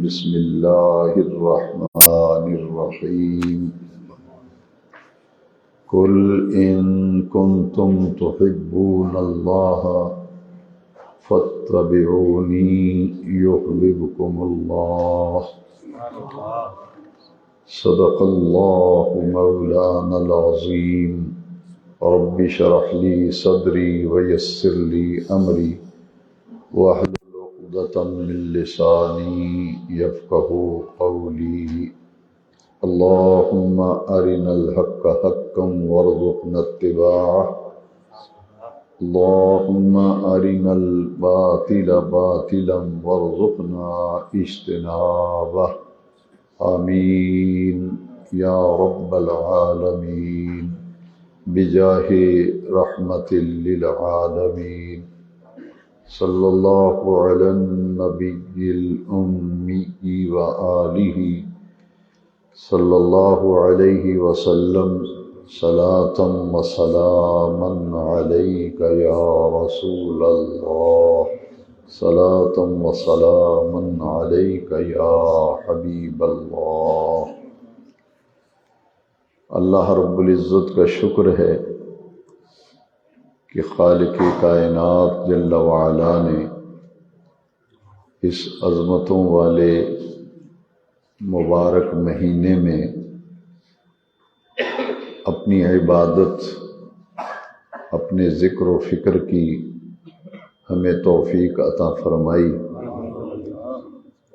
بسم الله الرحمن الرحيم قل إن كنتم تحبون الله فاتبعوني يحببكم الله صدق الله مولانا العظيم رب اشرح لي صدري ويسر لي أمري واحلل عقدة من لساني يفقهوا قولي اللهم أرنا الحق حقا وارزقنا اتباعه اللهم أرنا الباطل باطلا وارزقنا اجتنابه آمين يا رب العالمين بجاه رحمة للعالمين صلى الله على النبي الأمي وآله صلى الله عليه وسلم صلاة وسلاما عليك يا رسول الله صلاة وسلاما عليك يا حبيب الله۔ اللہ رب العزت کا شکر ہے کہ خالق کائنات جل وعلا نے اس عظمتوں والے مبارک مہینے میں اپنی عبادت اپنے ذکر و فکر کی ہمیں توفیق عطا فرمائی،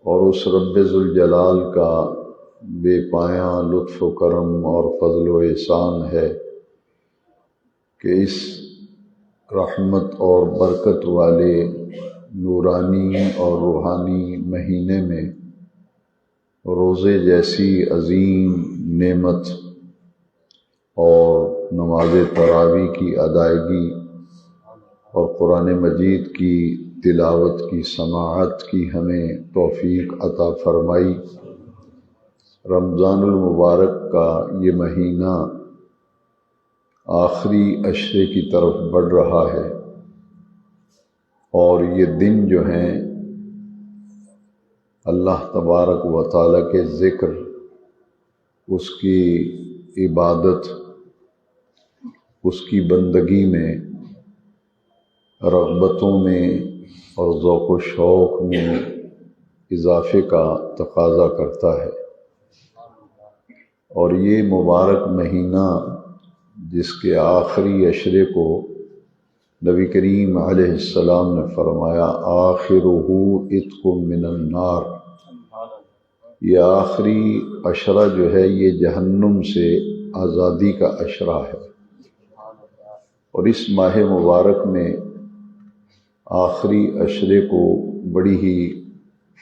اور اس رب ذوالجلال کا بے پایاں لطف و کرم اور فضل و احسان ہے کہ اس رحمت اور برکت والے نورانی اور روحانی مہینے میں روزے جیسی عظیم نعمت اور نماز تراویح کی ادائیگی اور قرآن مجید کی تلاوت کی سماعت کی ہمیں توفیق عطا فرمائی۔ رمضان المبارک کا یہ مہینہ آخری عشرے کی طرف بڑھ رہا ہے، اور یہ دن جو ہیں اللہ تبارک و تعالیٰ کے ذکر، اس کی عبادت، اس کی بندگی میں، رغبتوں میں اور ذوق و شوق میں اضافے کا تقاضا کرتا ہے۔ اور یہ مبارک مہینہ جس کے آخری عشرے کو نبی کریم علیہ السلام نے فرمایا آخرہ عتق من النار، یہ آخری عشرہ جو ہے یہ جہنم سے آزادی کا عشرہ ہے۔ اور اس ماہ مبارک میں آخری عشرے کو بڑی ہی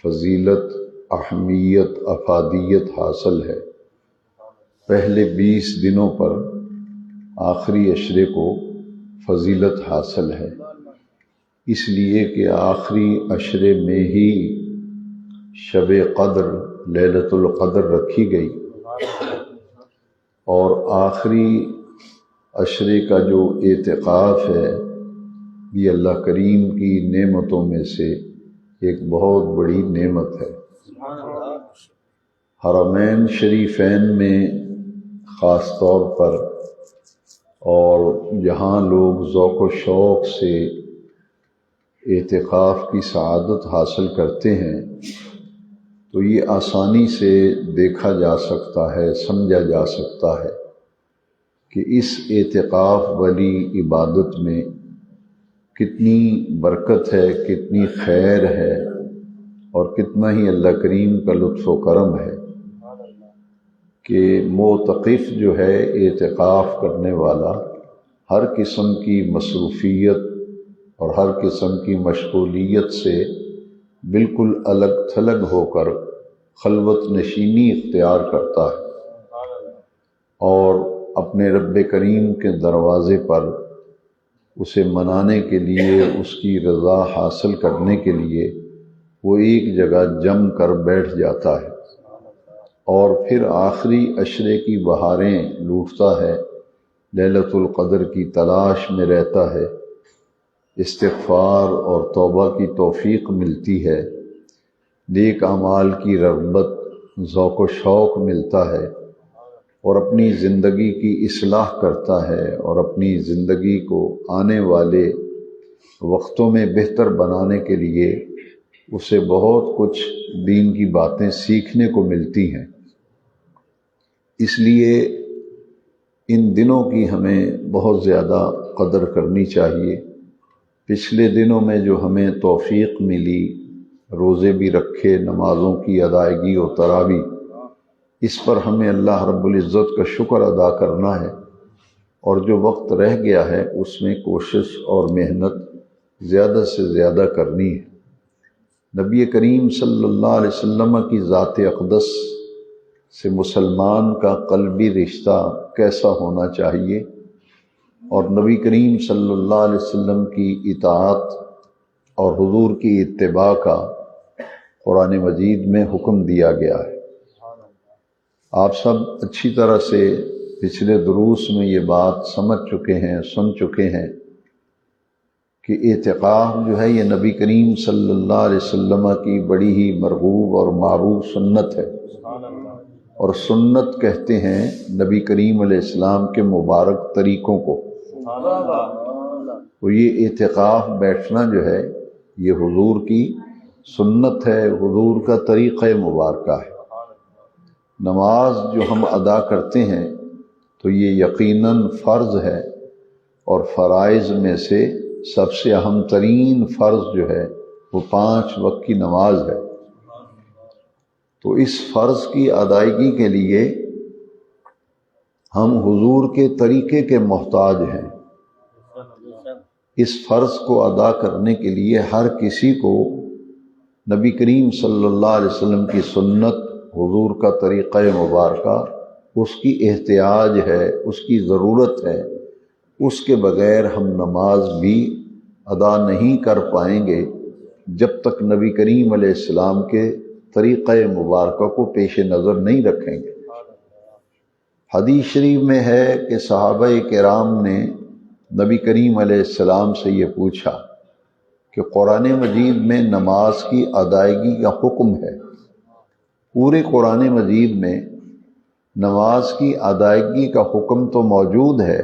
فضیلت، اہمیت، افادیت حاصل ہے۔ پہلے 20 دنوں پر آخری عشرے کو فضیلت حاصل ہے، اس لیے کہ آخری عشرے میں ہی شب قدر، لیلۃ القدر رکھی گئی، اور آخری عشرے کا جو اعتکاف ہے یہ اللہ کریم کی نعمتوں میں سے ایک بہت بڑی نعمت ہے۔ حرمین شریفین میں خاص طور پر، اور جہاں لوگ ذوق و شوق سے اعتکاف کی سعادت حاصل کرتے ہیں، تو یہ آسانی سے دیکھا جا سکتا ہے، سمجھا جا سکتا ہے کہ اس اعتکاف والی عبادت میں کتنی برکت ہے، کتنی خیر ہے، اور کتنا ہی اللہ کریم کا لطف و کرم ہے کہ معتکف جو ہے اعتکاف کرنے والا ہر قسم کی مصروفیت اور ہر قسم کی مشغولیت سے بالکل الگ تھلگ ہو کر خلوت نشینی اختیار کرتا ہے، اور اپنے رب کریم کے دروازے پر اسے منانے کے لیے، اس کی رضا حاصل کرنے کے لیے وہ ایک جگہ جم کر بیٹھ جاتا ہے، اور پھر آخری عشرے کی بہاریں لوٹتا ہے، لیلۃ القدر کی تلاش میں رہتا ہے، استغفار اور توبہ کی توفیق ملتی ہے، نیک اعمال کی رغبت، ذوق و شوق ملتا ہے اور اپنی زندگی کی اصلاح کرتا ہے اور اپنی زندگی کو آنے والے وقتوں میں بہتر بنانے کے لیے اسے بہت کچھ دین کی باتیں سیکھنے کو ملتی ہیں۔ اس لیے ان دنوں کی ہمیں بہت زیادہ قدر کرنی چاہیے۔ پچھلے دنوں میں جو ہمیں توفیق ملی، روزے بھی رکھے، نمازوں کی ادائیگی و تراویح، اس پر ہمیں اللہ رب العزت کا شکر ادا کرنا ہے، اور جو وقت رہ گیا ہے اس میں کوشش اور محنت زیادہ سے زیادہ کرنی ہے۔ نبی کریم صلی اللہ علیہ وسلم کی ذات اقدس سے مسلمان کا قلبی رشتہ کیسا ہونا چاہیے، اور نبی کریم صلی اللہ علیہ وسلم کی اطاعت اور حضور کی اتباع کا قرآن مجید میں حکم دیا گیا ہے۔ آپ سب اچھی طرح سے پچھلے دروس میں یہ بات سمجھ چکے ہیں، سن چکے ہیں کہ اعتکاف جو ہے یہ نبی کریم صلی اللہ علیہ وسلم کی بڑی ہی مرغوب اور معروف سنت ہے، اور سنت کہتے ہیں نبی کریم علیہ السلام کے مبارک طریقوں کو۔ تو یہ اعتکاف بیٹھنا جو ہے یہ حضور کی سنت ہے، حضور کا طریقہ مبارکہ ہے۔ نماز جو ہم ادا کرتے ہیں تو یہ یقیناً فرض ہے، اور فرائض میں سے سب سے اہم ترین فرض جو ہے وہ 5 وقت کی نماز ہے۔ تو اس فرض کی ادائیگی کے لیے ہم حضور کے طریقے کے محتاج ہیں۔ اس فرض کو ادا کرنے کے لیے ہر کسی کو نبی کریم صلی اللہ علیہ وسلم کی سنت، حضور کا طریقہ مبارکہ، اس کی احتیاج ہے، اس کی ضرورت ہے۔ اس کے بغیر ہم نماز بھی ادا نہیں کر پائیں گے جب تک نبی کریم علیہ السلام کے طریقہ مبارکہ کو پیش نظر نہیں رکھیں گے۔ حدیث شریف میں ہے کہ صحابہ کرام نے نبی کریم علیہ السلام سے یہ پوچھا کہ قرآن مجید میں نماز کی ادائیگی کا حکم ہے، پورے قرآن مجید میں نماز کی ادائیگی کا حکم تو موجود ہے،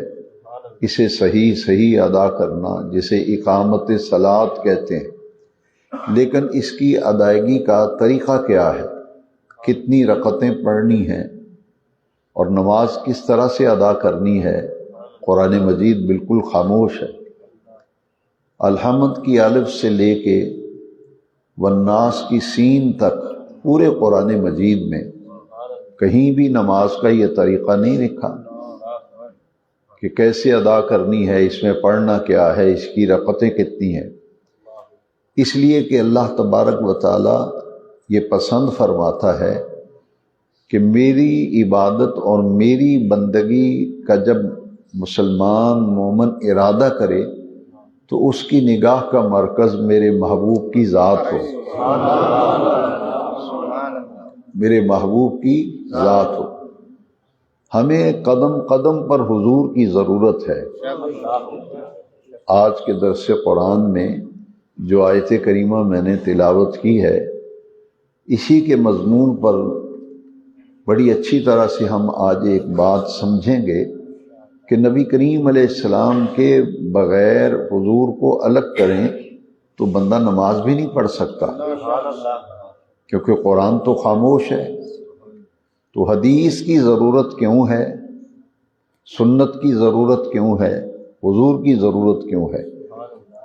اسے صحیح ادا کرنا جسے اقامت صلاۃ کہتے ہیں، لیکن اس کی ادائیگی کا طریقہ کیا ہے، کتنی رکعتیں پڑھنی ہیں اور نماز کس طرح سے ادا کرنی ہے، قرآن مجید بالکل خاموش ہے۔ الحمد کی الف سے لے کے والناس کی سین تک پورے قرآن مجید میں کہیں بھی نماز کا یہ طریقہ نہیں لکھا کہ کیسے ادا کرنی ہے، اس میں پڑھنا کیا ہے، اس کی رکعتیں کتنی ہیں۔ اس لیے کہ اللہ تبارک و تعالی یہ پسند فرماتا ہے کہ میری عبادت اور میری بندگی کا جب مسلمان مومن ارادہ کرے تو اس کی نگاہ کا مرکز میرے محبوب کی ذات ہو، میرے محبوب کی ذات ہو۔ ہمیں قدم قدم پر حضور کی ضرورت ہے۔ آج کے درس قرآن میں جو آیت کریمہ میں نے تلاوت کی ہے، اسی کے مضمون پر بڑی اچھی طرح سے ہم آج ایک بات سمجھیں گے کہ نبی کریم علیہ السلام کے بغیر حضور کو الگ کریں تو بندہ نماز بھی نہیں پڑھ سکتا، کیونکہ قرآن تو خاموش ہے۔ تو حدیث کی ضرورت کیوں ہے، سنت کی ضرورت کیوں ہے، حضور کی ضرورت کیوں ہے؟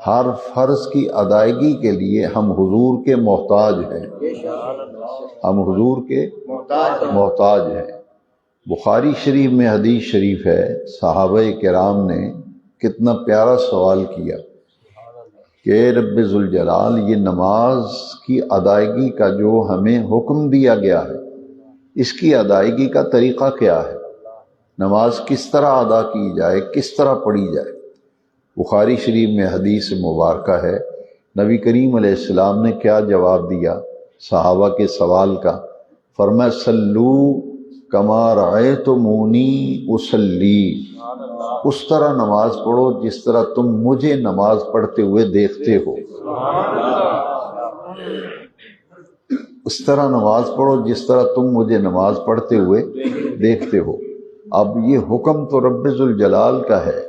ہر فرض کی ادائیگی کے لیے ہم حضور کے محتاج ہیں، ہم حضور کے محتاج ہیں۔ بخاری شریف میں حدیث شریف ہے، صحابہ کرام نے کتنا پیارا سوال کیا کہ اے رب ذوالجلال، یہ نماز کی ادائیگی کا جو ہمیں حکم دیا گیا ہے، اس کی ادائیگی کا طریقہ کیا ہے؟ نماز کس طرح ادا کی جائے، کس طرح پڑھی جائے؟ بخاری شریف میں حدیث مبارکہ ہے، نبی کریم علیہ السلام نے کیا جواب دیا صحابہ کے سوال کا؟ فرمایا صلو کما رأیتمونی اصلی، اس طرح نماز پڑھو جس طرح تم مجھے نماز پڑھتے ہوئے دیکھتے ہو۔ اس طرح نماز پڑھو جس طرح تم مجھے نماز پڑھتے ہوئے دیکھتے ہو۔ اب یہ حکم تو رب ذوالجلال کا ہے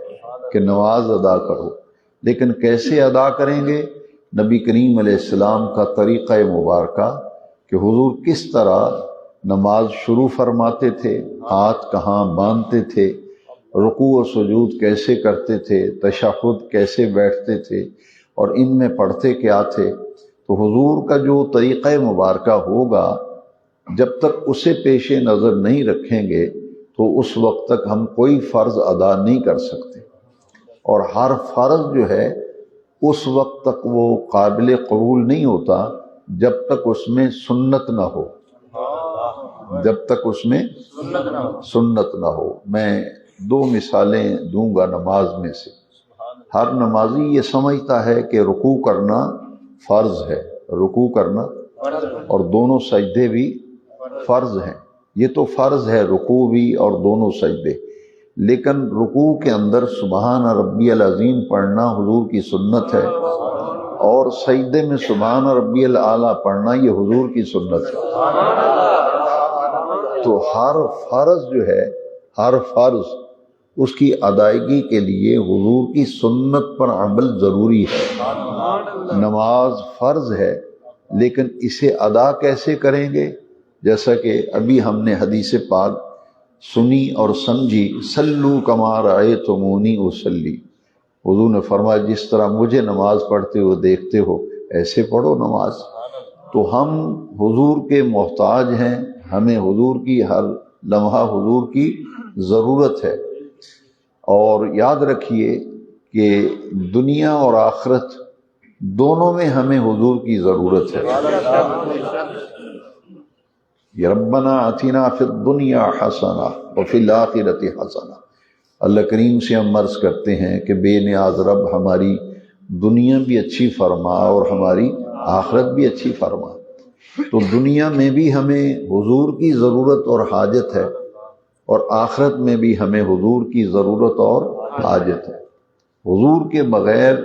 کہ نماز ادا کرو، لیکن کیسے ادا کریں گے؟ نبی کریم علیہ السلام کا طریقہ مبارکہ کہ حضور کس طرح نماز شروع فرماتے تھے، ہاتھ کہاں باندھتے تھے، رکوع و سجود کیسے کرتے تھے، تشہد کیسے بیٹھتے تھے، اور ان میں پڑھتے کیا تھے۔ تو حضور کا جو طریقہ مبارکہ ہوگا، جب تک اسے پیش نظر نہیں رکھیں گے تو اس وقت تک ہم کوئی فرض ادا نہیں کر سکتے، اور ہر فرض جو ہے اس وقت تک وہ قابل قبول نہیں ہوتا جب تک اس میں سنت نہ ہو، جب تک اس میں سنت نہ ہو۔ میں 2 مثالیں دوں گا نماز میں سے۔ ہر نمازی یہ سمجھتا ہے کہ رکوع کرنا فرض ہے، رکوع کرنا اور دونوں سجدے بھی فرض ہیں۔ یہ تو فرض ہے، رکوع بھی اور دونوں سجدے، لیکن رکوع کے اندر سبحان ربی العظیم پڑھنا حضور کی سنت ہے، اور سجدے میں سبحان ربی الاعلیٰ پڑھنا یہ حضور کی سنت ہے۔ تو ہر فرض جو ہے، ہر فرض اس کی ادائیگی کے لیے حضور کی سنت پر عمل ضروری ہے۔ نماز فرض ہے، لیکن اسے ادا کیسے کریں گے؟ جیسا کہ ابھی ہم نے حدیث پاک سنی اور سمجھی، صلو کما رأیتمونی اصلی، حضور نے فرمایا جس طرح مجھے نماز پڑھتے ہوئے دیکھتے ہو ایسے پڑھو نماز۔ تو ہم حضور کے محتاج ہیں، ہمیں حضور کی ہر لمحہ حضور کی ضرورت ہے، اور یاد رکھیے کہ دنیا اور آخرت دونوں میں ہمیں حضور کی ضرورت ہے۔ یا ربنا آتنا فی الدنیا حسنہ وفی الآخرۃ حسنہ، اللہ کریم سے ہم عرض کرتے ہیں کہ بے نیاز رب ہماری دنیا بھی اچھی فرما اور ہماری آخرت بھی اچھی فرما۔ تو دنیا میں بھی ہمیں حضور کی ضرورت اور حاجت ہے، اور آخرت میں بھی ہمیں حضور کی ضرورت اور حاجت ہے۔ حضور کے بغیر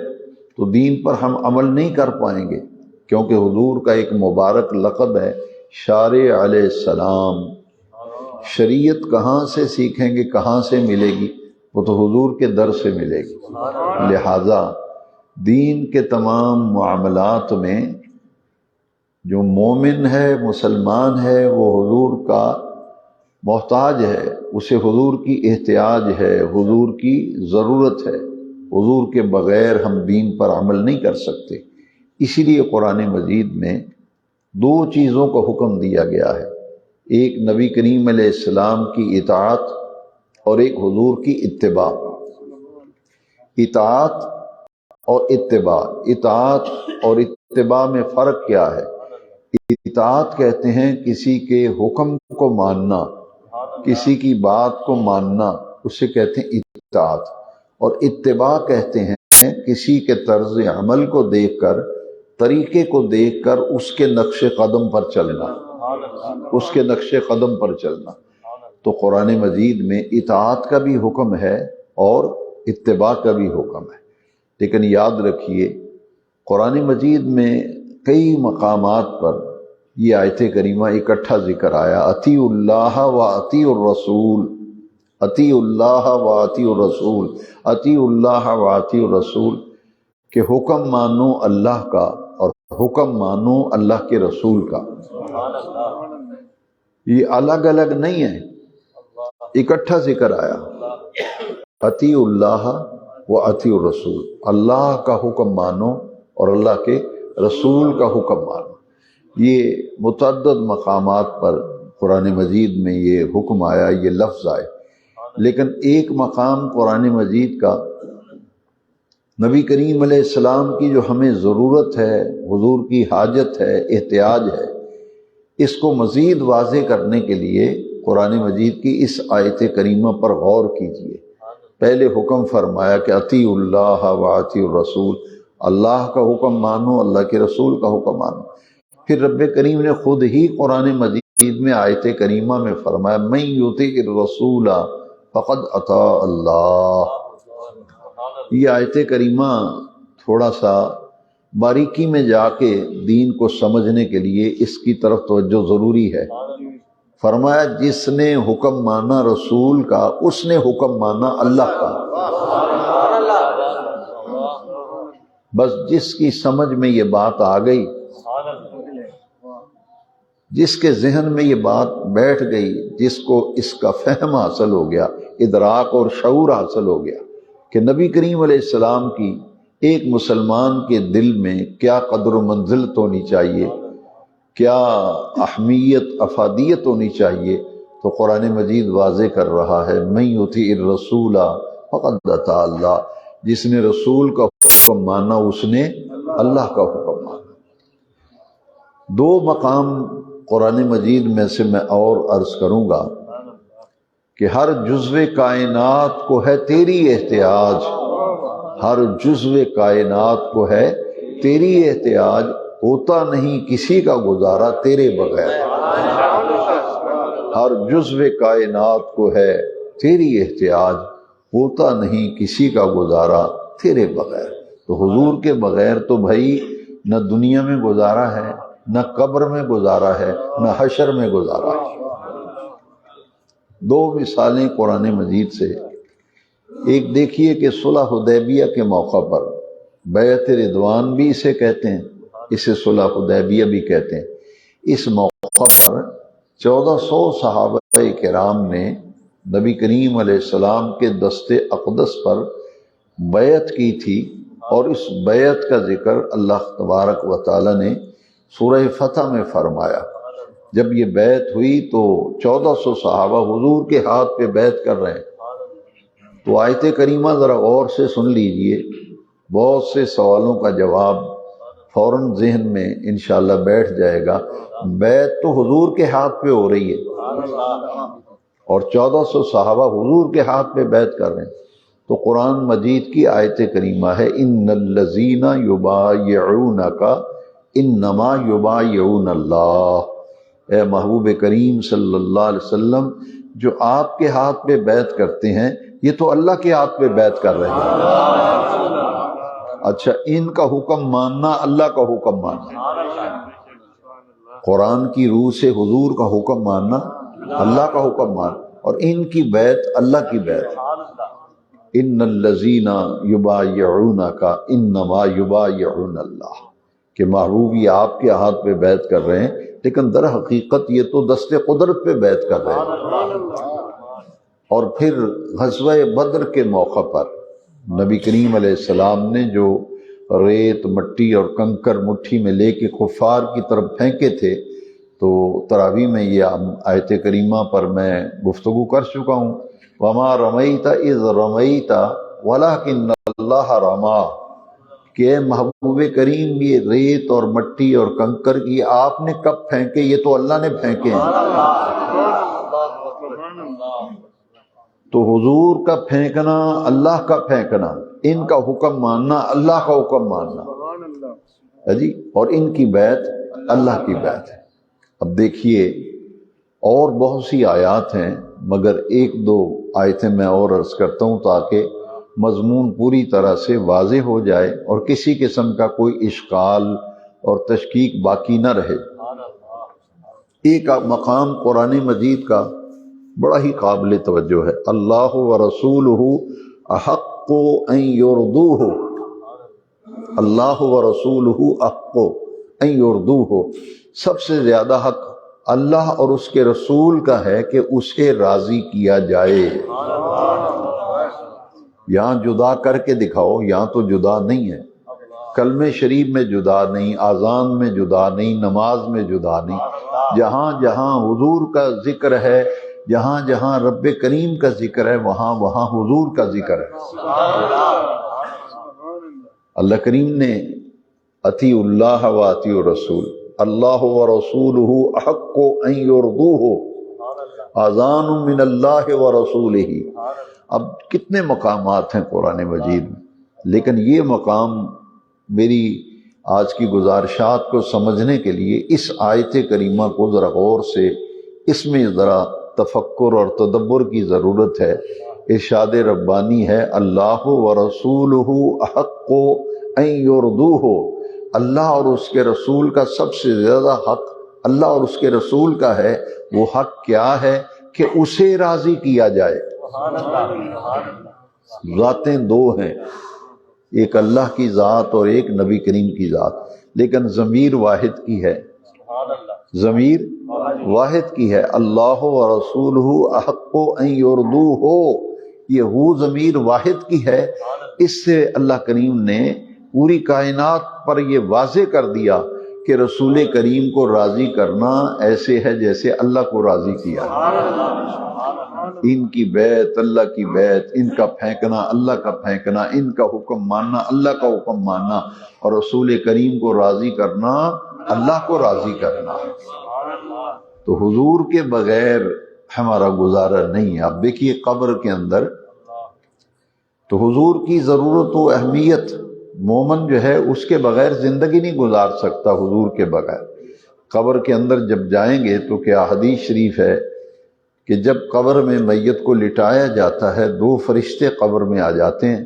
تو دین پر ہم عمل نہیں کر پائیں گے، کیونکہ حضور کا ایک مبارک لقب ہے شارع علیہ السلام۔ شریعت کہاں سے سیکھیں گے، کہاں سے ملے گی؟ وہ تو حضور کے در سے ملے گی۔ لہٰذا دین کے تمام معاملات میں جو مومن ہے، مسلمان ہے، وہ حضور کا محتاج ہے، اسے حضور کی احتیاج ہے، حضور کی ضرورت ہے۔ حضور کے بغیر ہم دین پر عمل نہیں کر سکتے۔ اسی لیے قرآن مجید میں 2 چیزوں کا حکم دیا گیا ہے، ایک نبی کریم علیہ السلام کی اطاعت اور ایک حضور کی اتباع۔ اطاعت اور اتباع، اطاعت اور اتباع میں فرق کیا ہے؟ اطاعت کہتے ہیں کسی کے حکم کو ماننا، کسی کی بات کو ماننا، اسے کہتے ہیں اطاعت، اور اتباع کہتے ہیں کسی کے طرز عمل کو دیکھ کر، طریقے کو دیکھ کر اس کے نقش قدم پر چلنا، اس کے نقش قدم پر چلنا۔ تو قرآن مجید میں اطاعت کا بھی حکم ہے اور اتباع کا بھی حکم ہے، لیکن یاد رکھیے قرآن مجید میں کئی مقامات پر یہ آیت کریمہ اکٹھا ذکر آیا، اطیعوا اللہ و اطیعوا الرسول، اطیعوا اللہ و اطیعوا الرسول، اطیعوا اللہ و اطیعوا الرسول، کہ حکم مانو اللہ کا اور حکم مانو اللہ کے رسول کا۔ یہ الگ الگ نہیں ہے، اکٹھا ذکر آیا، اطیعوا اللہ و اطیعوا الرسول، اللہ کا حکم مانو اور اللہ کے رسول کا حکم مانو۔ یہ متعدد مقامات پر قرآن مجید میں یہ حکم آیا، یہ لفظ آئے، لیکن ایک مقام قرآن مجید کا نبی کریم علیہ السلام کی جو ہمیں ضرورت ہے، حضور کی حاجت ہے، احتیاج ہے، اس کو مزید واضح کرنے کے لیے قرآن مجید کی اس آیت کریمہ پر غور کیجیے۔ پہلے حکم فرمایا کہ اطیعوا اللہ و اطیعوا الرسول، اللہ کا حکم مانو، اللہ کے رسول کا حکم مانو۔ پھر رب کریم نے خود ہی قرآن مجید میں آیت کریمہ میں فرمایا من یطع الرسول فقد اطاع اللہ۔ یہ آیت کریمہ تھوڑا سا باریکی میں جا کے دین کو سمجھنے کے لیے اس کی طرف توجہ ضروری ہے۔ فرمایا جس نے حکم مانا رسول کا اس نے حکم مانا اللہ کا۔ بس جس کی سمجھ میں یہ بات آ گئی، جس کے ذہن میں یہ بات بیٹھ گئی، جس کو اس کا فہم حاصل ہو گیا، ادراک اور شعور حاصل ہو گیا کہ نبی کریم علیہ السلام کی ایک مسلمان کے دل میں کیا قدر و منزلت ہونی چاہیے، کیا اہمیت افادیت ہونی چاہیے، تو قرآن مجید واضح کر رہا ہے من یطیع الرسول فقد اطاع اللہ، جس نے رسول کا حکم مانا اس نے اللہ کا حکم مانا۔ دو مقام قرآن مجید میں سے میں اور عرض کروں گا کہ ہر جزو کائنات کو ہے تیری احتیاج، ہر جزو کائنات کو ہے تیری احتیاج، ہوتا نہیں کسی کا گزارا تیرے بغیر۔ ہر جزو کائنات کو ہے تیری احتیاج، ہوتا نہیں کسی کا گزارا تیرے بغیر۔ تو حضور کے بغیر تو بھائی نہ دنیا میں گزارا ہے، نہ قبر میں گزارا ہے، نہ حشر میں گزارا ہے۔ دو مثالیں قرآن مجید سے، ایک دیکھیے کہ صلح حدیبیہ کے موقع پر، بیعت رضوان بھی اسے کہتے ہیں، اسے صلح حدیبیہ بھی کہتے ہیں، اس موقع پر 1400 صحابہ کرام نے نبی کریم علیہ السلام کے دست اقدس پر بیعت کی تھی، اور اس بیعت کا ذکر اللہ تبارک و تعالی نے سورہ فتح میں فرمایا۔ جب یہ بیعت ہوئی تو 1400 صحابہ حضور کے ہاتھ پہ بیعت کر رہے ہیں، تو آیت کریمہ ذرا غور سے سن لیجئے، بہت سے سوالوں کا جواب فوراً ذہن میں انشاءاللہ بیٹھ جائے گا۔ بیعت تو حضور کے ہاتھ پہ ہو رہی ہے اور 1400 صحابہ حضور کے ہاتھ پہ بیعت کر رہے ہیں، تو قرآن مجید کی آیت کریمہ ہے ان الذین یبایعونک انما یبایعون اللہ۔ اے محبوب کریم صلی اللہ علیہ وسلم، جو آپ کے ہاتھ پہ بیعت کرتے ہیں یہ تو اللہ کے ہاتھ پہ بیعت کر رہے ہیں۔ اچھا، ان کا حکم ماننا اللہ کا حکم ماننا، قرآن کی روح سے حضور کا حکم ماننا اللہ کا حکم ماننا، اور ان کی بیعت اللہ کی بیعت۔ ان الذین یبایعونک انما یبایعون اللہ، کہ محبوب یہ آپ کے ہاتھ پہ بیعت کر رہے ہیں، لیکن در حقیقت یہ تو دست قدرت پہ بیعت کر رہے ہیں۔ اور پھر غزوہ بدر کے موقع پر نبی کریم علیہ السلام نے جو ریت مٹی اور کنکر مٹھی میں لے کے کفار کی طرف پھینکے تھے، تو تراویح میں یہ آیت کریمہ پر میں گفتگو کر چکا ہوں، وَمَا رَمَيْتَ إِذْ رَمَيْتَ وَلَكِنَّ اللَّهَ رَمَا، کہ محبوب کریم یہ ریت اور مٹی اور کنکر کی آپ نے کب پھینکے؟ یہ تو اللہ نے پھینکے ہیں۔ تو حضور کا پھینکنا اللہ کا پھینکنا، ان کا حکم ماننا اللہ کا حکم ماننا جی، اور ان کی بیعت اللہ کی بیعت ہے۔ اب دیکھیے اور بہت سی آیات ہیں، مگر ایک دو آیتیں میں اور عرض کرتا ہوں تاکہ مضمون پوری طرح سے واضح ہو جائے اور کسی قسم کا کوئی اشکال اور تشکیک باقی نہ رہے۔ ایک مقام قرآن مجید کا بڑا ہی قابل توجہ ہے، اللہ ورسولہ احق ان یرضوہ، اللہ ورسولہ احق ان یرضوہ، سب سے زیادہ حق اللہ اور اس کے رسول کا ہے کہ اسے راضی کیا جائے۔ یہاں جدا کر کے دکھاؤ، یہاں تو جدا نہیں ہے، کلمہ شریف میں جدا نہیں، اذان میں جدا نہیں، نماز میں جدا نہیں، جہاں جہاں حضور کا ذکر ہے، جہاں جہاں رب کریم کا ذکر ہے، وہاں وہاں حضور کا ذکر ہے۔ اللہ کریم نے اطیعوا اللہ و اطیعوا الرسول، اللہ ورسولہ احق ان یرضوہ، اذان من اللہ ورسولہ۔ اب کتنے مقامات ہیں قرآن مجید میں، لیکن یہ مقام میری آج کی گزارشات کو سمجھنے کے لیے اس آیت کریمہ کو ذرا غور سے، اس میں ذرا تفکر اور تدبر کی ضرورت ہے۔ ارشاد ربانی ہے اللہ ورسولہ احق ان یرضوہ، اللہ اور اس کے رسول کا سب سے زیادہ حق اللہ اور اس کے رسول کا ہے، وہ حق کیا ہے کہ اسے راضی کیا جائے۔ ذاتیں دو ہیں، ایک اللہ کی ذات اور ایک نبی کریم کی ذات، لیکن ضمیر واحد کی ہے، ضمیر واحد کی ہے۔ اللہ و رسولہ احق ان یردوہ، یہ وہ ضمیر واحد کی ہے۔ اس سے اللہ کریم نے پوری کائنات پر یہ واضح کر دیا کہ رسول کریم کو راضی کرنا ایسے ہے جیسے اللہ کو راضی کیا ہے۔ ان کی بیعت اللہ کی بیعت، ان کا پھینکنا اللہ کا پھینکنا، ان کا حکم ماننا اللہ کا حکم ماننا، اور رسول کریم کو راضی کرنا اللہ کو راضی کرنا۔ تو حضور کے بغیر ہمارا گزارا نہیں ہے۔ اب دیکھیے قبر کے اندر تو حضور کی ضرورت و اہمیت، مومن جو ہے اس کے بغیر زندگی نہیں گزار سکتا حضور کے بغیر۔ قبر کے اندر جب جائیں گے تو کیا حدیث شریف ہے کہ جب قبر میں میت کو لٹایا جاتا ہے، دو فرشتے قبر میں آ جاتے ہیں،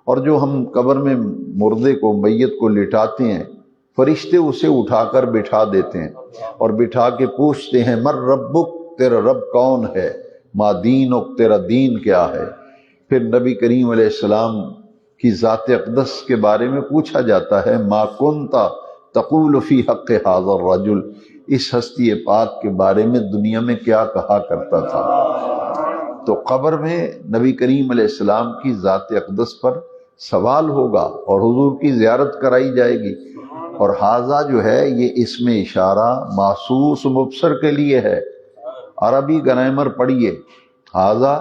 اور جو ہم قبر میں مردے کو میت کو لٹاتے ہیں، فرشتے اسے اٹھا کر بٹھا دیتے ہیں اور بٹھا کے پوچھتے ہیں مر ربک، تیرا رب کون ہے، ما دینک، تیرا دین کیا ہے۔ پھر نبی کریم علیہ السلام کی ذات اقدس کے بارے میں پوچھا جاتا ہے، ما کنت تقول فی حق ھذا الرجل، اس ہستی پاک کے بارے میں دنیا میں کیا کہا کرتا تھا۔ تو قبر میں نبی کریم علیہ السلام کی ذات اقدس پر سوال ہوگا اور حضور کی زیارت کرائی جائے گی۔ اور ھذا جو ہے یہ اسم اشارہ محسوس مبصر کے لیے ہے۔ عربی گرامر پڑھیے، ھذا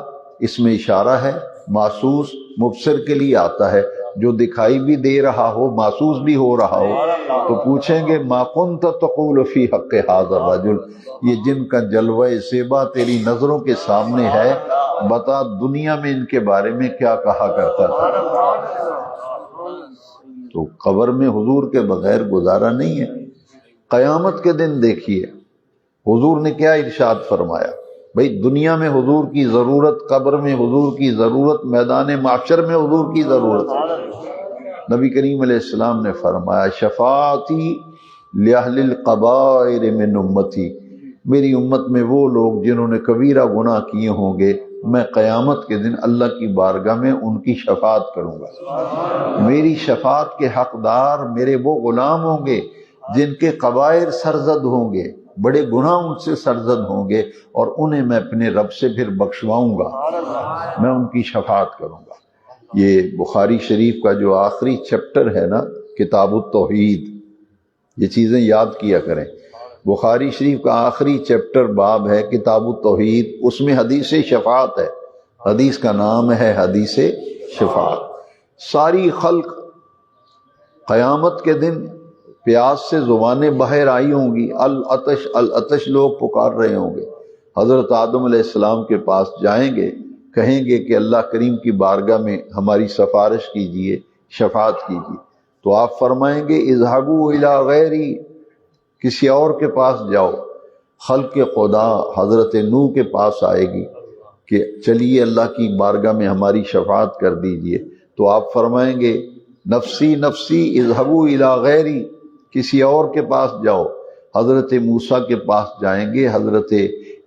اسم اشارہ ہے، محسوس مبصر کے لیے آتا ہے، جو دکھائی بھی دے رہا ہو، محسوس بھی ہو رہا ہو۔ تو پوچھیں گے ما کنت تقول فی حق ھذا الرجل، یہ جن کا جلوہ زیبا تیری نظروں کے سامنے ہے، بتا دنیا میں ان کے بارے میں کیا کہا کرتا تھا۔ تو قبر میں حضور کے بغیر گزارا نہیں ہے۔ قیامت کے دن دیکھیے حضور نے کیا ارشاد فرمایا، بھئی دنیا میں حضور کی ضرورت، قبر میں حضور کی ضرورت، میدان محشر میں حضور کی ضرورت۔ نبی کریم علیہ السلام نے فرمایا شفاعتی لأہل القبائر من امتی، میری امت میں وہ لوگ جنہوں نے کبیرہ گناہ کیے ہوں گے، میں قیامت کے دن اللہ کی بارگاہ میں ان کی شفاعت کروں گا۔ میری شفاعت کے حقدار میرے وہ غلام ہوں گے جن کے کبائر سرزد ہوں گے، بڑے گناہ ان سے سرزد ہوں گے، اور انہیں میں اپنے رب سے پھر بخشواؤں گا، میں ان کی شفاعت کروں گا۔ یہ بخاری شریف کا جو آخری چیپٹر ہے نا، کتاب التوحید، یہ چیزیں یاد کیا کریں۔ بخاری شریف کا آخری چیپٹر باب ہے کتاب التوحید، اس میں حدیث شفاعت ہے، حدیث کا نام ہے حدیث شفاعت۔ ساری خلق قیامت کے دن پیاس سے زبانیں باہر آئی ہوں گی، العطش العطش لوگ پکار رہے ہوں گے، حضرت آدم علیہ السلام کے پاس جائیں گے، کہیں گے کہ اللہ کریم کی بارگاہ میں ہماری سفارش کیجئے، شفاعت کیجئے۔ تو آپ فرمائیں گے اذهبوا الی غیری، کسی اور کے پاس جاؤ۔ خلق خدا حضرت نوح کے پاس آئے گی کہ چلیے اللہ کی بارگاہ میں ہماری شفاعت کر دیجئے۔ تو آپ فرمائیں گے نفسی نفسی اذهبوا الی غیری، کسی اور کے پاس جاؤ۔ حضرت موسیٰ کے پاس جائیں گے، حضرت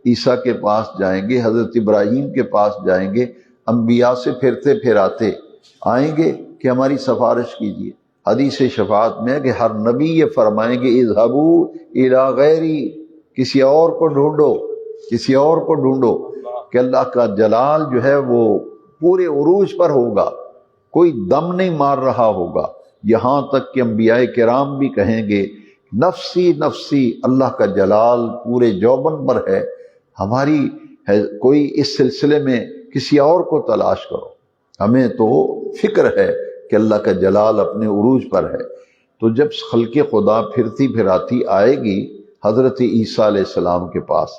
عیسیٰ کے پاس جائیں گے، حضرت ابراہیم کے پاس جائیں گے، انبیاء سے پھرتے پھراتے آئیں گے کہ ہماری سفارش کیجیے۔ حدیث شفاعت میں ہے کہ ہر نبی یہ فرمائیں گے اذهبوا الی غیری، کسی اور کو ڈھونڈو، کسی اور کو ڈھونڈو، کہ اللہ کا جلال جو ہے وہ پورے عروج پر ہوگا، کوئی دم نہیں مار رہا ہوگا، یہاں تک کہ انبیاء کرام بھی کہیں گے نفسی نفسی، اللہ کا جلال پورے جوبن پر ہے، ہماری کوئی اس سلسلے میں کسی اور کو تلاش کرو، ہمیں تو فکر ہے کہ اللہ کا جلال اپنے عروج پر ہے۔ تو جب خلق خدا پھرتی پھراتی آئے گی حضرت عیسیٰ علیہ السلام کے پاس،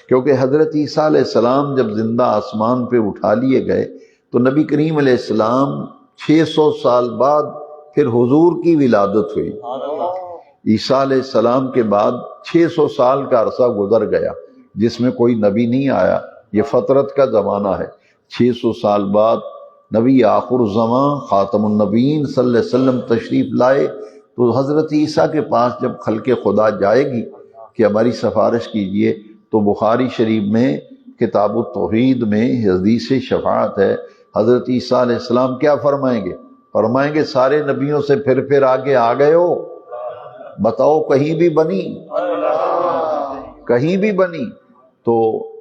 کیونکہ حضرت عیسیٰ علیہ السلام جب زندہ آسمان پہ اٹھا لیے گئے تو نبی کریم علیہ السلام 600 سال بعد پھر حضور کی ولادت ہوئی۔ عیسیٰ علیہ السلام کے بعد 600 سال کا عرصہ گزر گیا جس میں کوئی نبی نہیں آیا، یہ فطرت کا زمانہ ہے۔ 600 سال بعد نبی آخر الزمان خاتم النبیین صلی اللہ علیہ وسلم تشریف لائے، تو حضرت عیسیٰ کے پاس جب خلق خدا جائے گی کہ ہماری سفارش کیجئے، تو بخاری شریف میں کتاب التوحید میں حدیث شفاعت ہے، حضرت عیسیٰ علیہ السلام کیا فرمائیں گے؟ فرمائیں گے سارے نبیوں سے پھر آگے آ گئے ہو، بتاؤ کہیں بھی بنی، کہیں بھی بنی؟ تو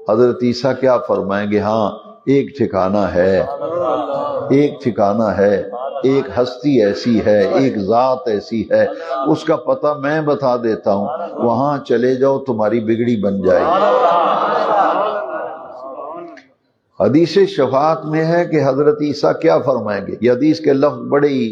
حضرت عیسیٰ کیا فرمائیں گے؟ ہاں ایک ٹھکانہ ہے، ایک ٹھکانہ ہے، ایک ہستی ایسی ہے، ایک ذات ایسی ہے، اس کا پتہ میں بتا دیتا ہوں، وہاں چلے جاؤ تمہاری بگڑی بن جائے گی۔ حدیث شفاعت میں ہے کہ حضرت عیسیٰ کیا فرمائیں گے؟ یہ حدیث کے لفظ بڑے ہی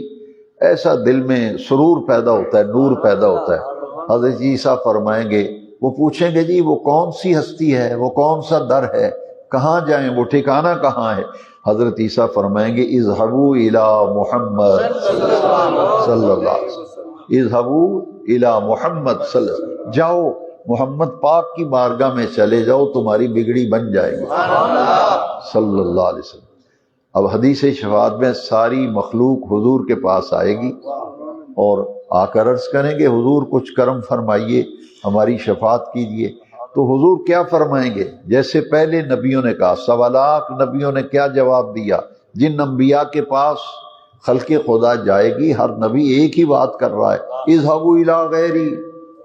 ایسا دل میں سرور پیدا ہوتا ہے، نور پیدا ہوتا ہے۔ حضرت عیسیٰ فرمائیں گے، وہ پوچھیں گے جی وہ کون سی ہستی ہے، وہ کون سا در ہے، کہاں جائیں، وہ ٹھکانہ کہاں ہے؟ حضرت عیسیٰ فرمائیں گے اذهبوا الى محمد صلی اللہ علیہ وسلم، اذهبوا الى محمد صلی اللہ علیہ وسلم، جاؤ محمد پاک کی بارگاہ میں چلے جاؤ، تمہاری بگڑی بن جائے گی صلی اللہ علیہ وسلم۔ اب حدیث شفاعت میں ساری مخلوق حضور کے پاس آئے گی اور آ کر عرض کریں گے حضور کچھ کرم فرمائیے، ہماری شفاعت کیجیے۔ تو حضور کیا فرمائیں گے؟ جیسے پہلے نبیوں نے کہا، 1.25 لاکھ نبیوں نے کیا جواب دیا؟ جن انبیاء کے پاس خلق خدا جائے گی، ہر نبی ایک ہی بات کر رہا ہے، اذهبوا الى غیری،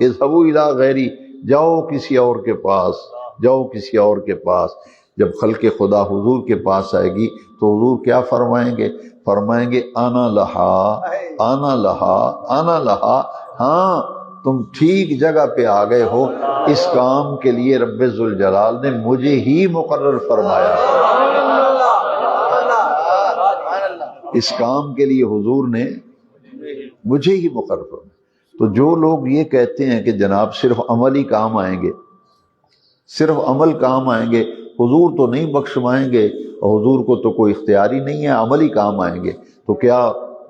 اذهبوا الى غیری، جاؤ کسی اور کے پاس، جاؤ کسی اور کے پاس۔ جب خلق خدا حضور کے پاس آئے گی تو حضور کیا فرمائیں گے؟ فرمائیں گے انا لہا، انا لہا، انا لہا، ہاں تم ٹھیک جگہ پہ آ گئے ہو، اس کام کے لیے رب ذوالجلال نے مجھے ہی مقرر فرمایا، اس کام کے لیے حضور نے مجھے ہی مقرر فرمایا۔ تو جو لوگ یہ کہتے ہیں کہ جناب صرف عمل ہی کام آئیں گے، صرف عمل کام آئیں گے، حضور تو نہیں بخشوائیں گے، اور حضور کو تو کوئی اختیار ہی نہیں ہے، عمل ہی کام آئیں گے، تو کیا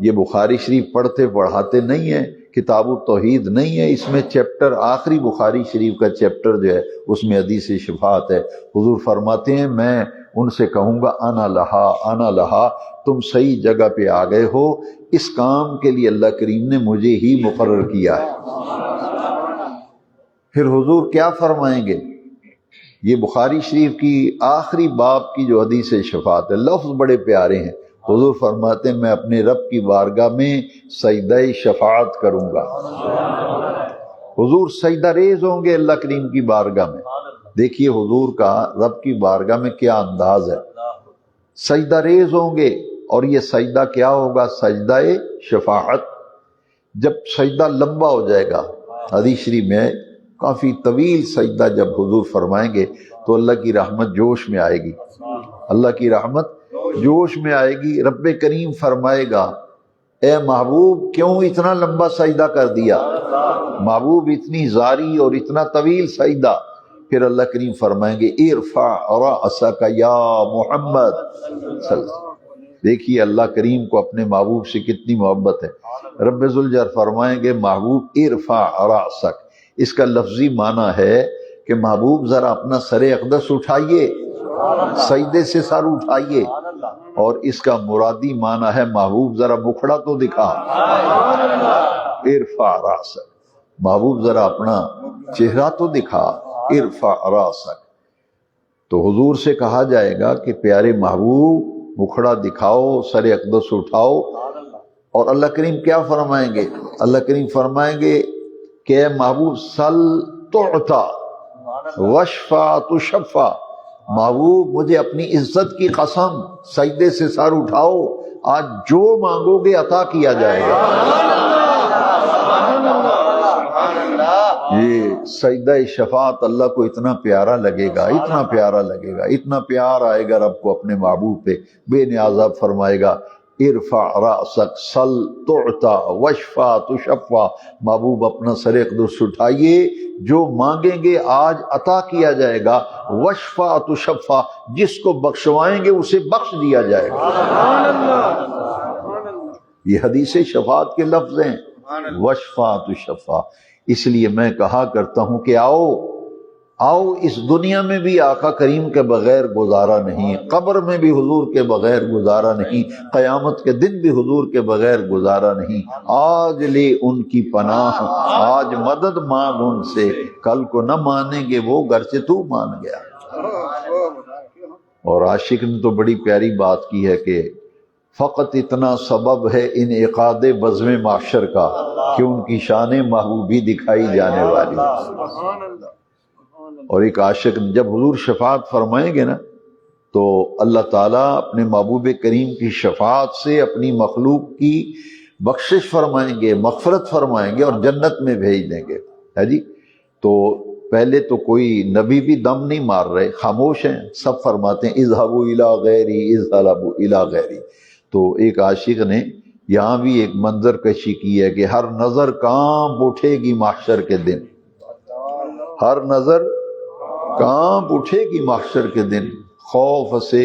یہ بخاری شریف پڑھتے پڑھاتے نہیں ہیں؟ کتاب التوحید نہیں ہے اس میں چیپٹر، آخری بخاری شریف کا چیپٹر جو ہے اس میں حدیث شفاعت ہے۔ حضور فرماتے ہیں میں ان سے کہوں گا انا لہا، انا لہا، تم صحیح جگہ پہ آ گئے ہو، اس کام کے لیے اللہ کریم نے مجھے ہی مقرر کیا ہے۔ پھر حضور کیا فرمائیں گے؟ یہ بخاری شریف کی آخری باب کی جو حدیث شفاعت ہے، لفظ بڑے پیارے ہیں۔ حضور فرماتے ہیں میں اپنے رب کی بارگاہ میں سجدہ شفاعت کروں گا۔ حضور سجدہ ریز ہوں گے اللہ کریم کی بارگاہ میں۔ دیکھیے حضور کا رب کی بارگاہ میں کیا انداز ہے، سجدہ ریز ہوں گے، اور یہ سجدہ کیا ہوگا؟ سجدہ شفاعت۔ جب سجدہ لمبا ہو جائے گا، حدیث شریف میں کافی طویل سجدہ جب حضور فرمائیں گے تو اللہ کی رحمت جوش میں آئے گی، اللہ کی رحمت جوش میں آئے گی۔ رب کریم فرمائے گا اے محبوب کیوں اتنا لمبا سجدہ کر دیا؟ محبوب اتنی زاری اور اتنا طویل سجدہ۔ پھر اللہ کریم فرمائیں گے ارفع رأسک یا محمد صلی اللہ علیہ وسلم۔ دیکھیے اللہ کریم کو اپنے محبوب سے کتنی محبت ہے۔ رب ذوالجلال فرمائیں گے محبوب ارفع رأسک، اس کا لفظی معنی ہے کہ محبوب ذرا اپنا سر اقدس اٹھائیے، سجدے سے سر اٹھائیے، اور اس کا مرادی معنی ہے محبوب ذرا مکھڑا تو دکھا، ارفع رأسک، محبوب ذرا اپنا چہرہ تو دکھا، ارفع رأسک۔ تو حضور سے کہا جائے گا کہ پیارے محبوب مکھڑا دکھاؤ، سر اقدس اٹھاؤ، اور اللہ کریم کیا فرمائیں گے؟ اللہ کریم فرمائیں گے کہ اے محبوب سل تعطا واشفع تشفع، محبوب مجھے اپنی عزت کی قسم سجدے سے سر اٹھاؤ، آج جو مانگو گے عطا کیا جائے گا۔ یہ سجدہ شفاعت اللہ کو اتنا پیارا لگے گا، اتنا پیارا لگے گا، اتنا پیار آئے گا رب کو اپنے محبوب پہ، بے نیازہ فرمائے گا ارفع رأسک سل تعطا واشفع تشفع، محبوب اپنا سر اقدس اٹھائیے، جو مانگیں گے آج عطا کیا جائے گا، واشفع تشفع، جس کو بخشوائیں گے اسے بخش دیا جائے گا۔ یہ حدیث شفاعت کے لفظ ہیں، واشفع تشفع۔ اس لیے میں کہا کرتا ہوں کہ آؤ آؤ اس دنیا میں بھی آقا کریم کے بغیر گزارا نہیں، قبر میں بھی حضور کے بغیر گزارا نہیں، قیامت کے دن بھی حضور کے بغیر گزارا نہیں۔ آج لے ان کی پناہ، آج مدد مانگ ان سے، کل کو نہ مانیں گے وہ گرچہ تو مان گیا۔ اور عاشق نے تو بڑی پیاری بات کی ہے کہ فقط اتنا سبب ہے انعقاد بزم محشر کا کہ ان کی شان محبوبی دکھائی جانے والی۔ اور ایک عاشق جب حضور شفاعت فرمائیں گے نا تو اللہ تعالیٰ اپنے محبوب کریم کی شفاعت سے اپنی مخلوق کی بخشش فرمائیں گے، مغفرت فرمائیں گے اور جنت میں بھیج دیں گے، ہے جی۔ تو پہلے تو کوئی نبی بھی دم نہیں مار رہے، خاموش ہیں، سب فرماتے ہیں اذهبوا الى غیری، اذهبوا الى غیری۔ تو ایک عاشق نے یہاں بھی ایک منظر کشی کی ہے کہ ہر نظر کانپ اٹھے گی محشر کے دن، ہر نظر کانپ اٹھے گی محشر کے دن، خوف سے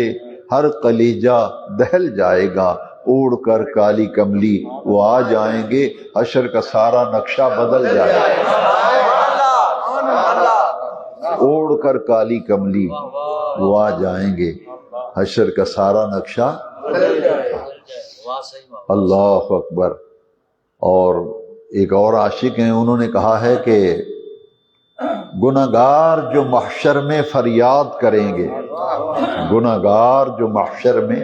ہر کلیجہ دہل جائے گا، اوڑھ کر کالی کملی وہ آ جائیں گے، حشر کا سارا نقشہ بدل جائے گا۔ اوڑھ کر کالی کملی وہ آ جائیں گے، حشر کا سارا نقشہ بدل جائے گا۔ اللہ اکبر۔ اور ایک اور عاشق ہیں، انہوں نے کہا ہے کہ گناہگار جو محشر میں فریاد کریں گے، گناہگار جو محشر میں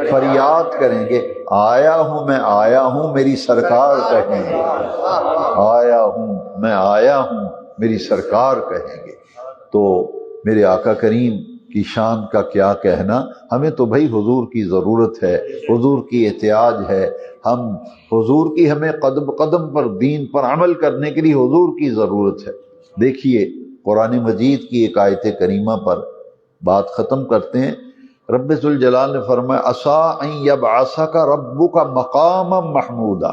فریاد کریں گے، آیا ہوں میں آیا ہوں میری سرکار کہیں گے، آیا ہوں میں آیا ہوں میری سرکار کہیں گے۔ تو میرے آقا کریم کی شان کا کیا کہنا، ہمیں تو بھائی حضور کی ضرورت ہے، حضور کی احتیاج ہے، ہم حضور کی، ہمیں قدم قدم پر دین پر عمل کرنے کے لیے حضور کی ضرورت ہے۔ دیکھیے قرآن مجید کی ایک آیت کریمہ پر بات ختم کرتے ہیں۔ رب ذوالجلال نے فرمایا عسیٰ ان یبعثک ربک مقاما محمودا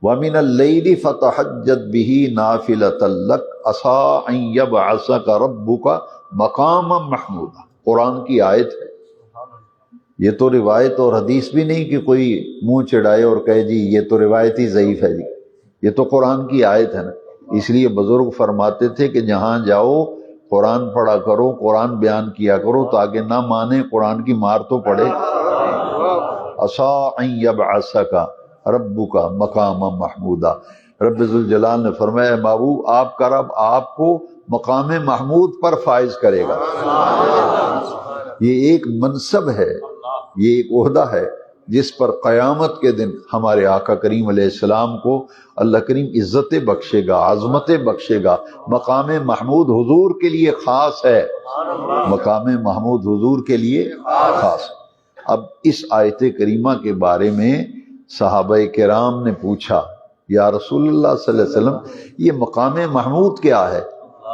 ومن اللیل فتہجد بہ نافلۃ لک عسیٰ ان یبعثک ربک مقاما محمودا۔ قرآن کی آیت ہے، یہ تو روایت اور حدیث بھی نہیں کہ کوئی منہ چڑھائے اور کہے جی یہ تو روایت ہی ضعیف ہے جی، یہ تو قرآن کی آیت ہے نا۔ اس لیے بزرگ فرماتے تھے کہ جہاں جاؤ قرآن پڑھا کرو، قرآن بیان کیا کرو، تاکہ نہ مانے قرآن کی مار تو پڑے۔ عسیٰ ان یبعثک ربک مقاما محمودا۔ رب ذوالجلال نے فرمایا محبوب آپ کا رب آپ کو مقام محمود پر فائز کرے گا۔ یہ ایک منصب ہے، یہ ایک عہدہ ہے جس پر قیامت کے دن ہمارے آقا کریم علیہ السلام کو اللہ کریم عزت بخشے گا، عظمت بخشے گا۔ مقام محمود حضور کے لیے خاص ہے، مقام محمود حضور کے لیے خاص ہے۔ اب اس آیت کریمہ کے بارے میں صحابہ کرام نے پوچھا یا رسول اللہ صلی اللہ علیہ وسلم یہ مقام محمود کیا ہے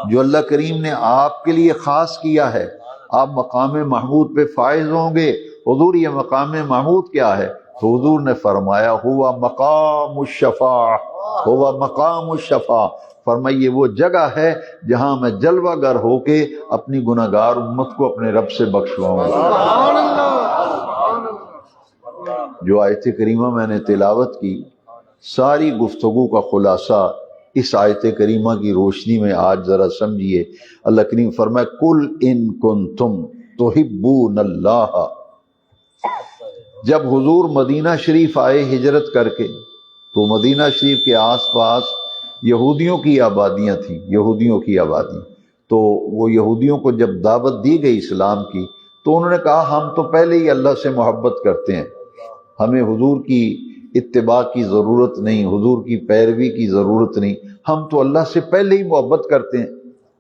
جو اللہ کریم نے آپ کے لیے خاص کیا ہے؟ آپ مقام محمود پہ فائز ہوں گے، حضور یہ مقام محمود کیا ہے؟ تو حضور نے فرمایا ہوا مقام الشفاعہ، ہوا مقام الشفاعہ، فرمائیے وہ جگہ ہے جہاں میں جلوہ گر ہو کے اپنی گناہگار امت کو اپنے رب سے بخشواؤں گا۔ جو آیت کریمہ میں نے تلاوت کی، ساری گفتگو کا خلاصہ اس آیت کریمہ کی روشنی میں آج ذرا سمجھیے۔ اللہ کریم فرمائے قل ان کنتم تحبون اللہ۔ جب حضور مدینہ شریف آئے ہجرت کر کے تو مدینہ شریف کے آس پاس یہودیوں کی آبادیاں تھیں، یہودیوں کی آبادی۔ تو وہ یہودیوں کو جب دعوت دی گئی اسلام کی تو انہوں نے کہا ہم تو پہلے ہی اللہ سے محبت کرتے ہیں، ہمیں حضور کی اتباع کی ضرورت نہیں، حضور کی پیروی کی ضرورت نہیں، ہم تو اللہ سے پہلے ہی محبت کرتے ہیں،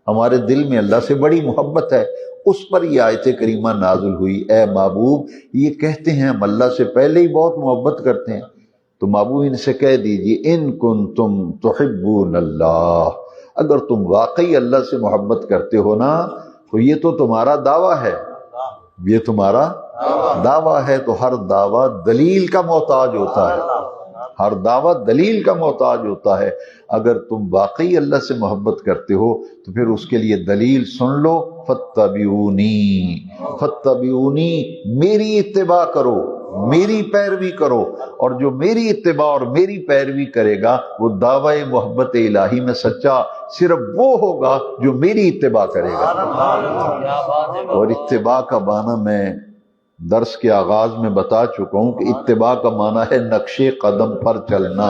ہمارے دل میں اللہ سے بڑی محبت ہے۔ اس پر یہ آیت کریمہ نازل ہوئی، اے محبوب یہ کہتے ہیں ہم اللہ سے پہلے ہی بہت محبت کرتے ہیں، تو محبوب ان سے کہہ دیجئے ان کنتم تحبون اللہ، اگر تم واقعی اللہ سے محبت کرتے ہو نا تو یہ تو تمہارا دعویٰ ہے، یہ تمہارا دعویٰ ہے۔ تو ہر دعویٰ دلیل کا محتاج ہوتا ہے، ہر دعویٰ دلیل کا محتاج ہوتا ہے۔ اگر تم واقعی اللہ سے محبت کرتے ہو تو پھر اس کے لیے دلیل سن لو، فاتبعونی، فاتبعونی، میری اتباع کرو، میری پیروی کرو، اور جو میری اتباع اور میری پیروی کرے گا وہ دعوی محبت الہی میں سچا صرف وہ ہوگا جو میری اتباع کرے گا۔ اور اتباع کا معنی میں درس کے آغاز میں بتا چکا ہوں کہ اتباع کا معنی ہے نقش قدم پر چلنا،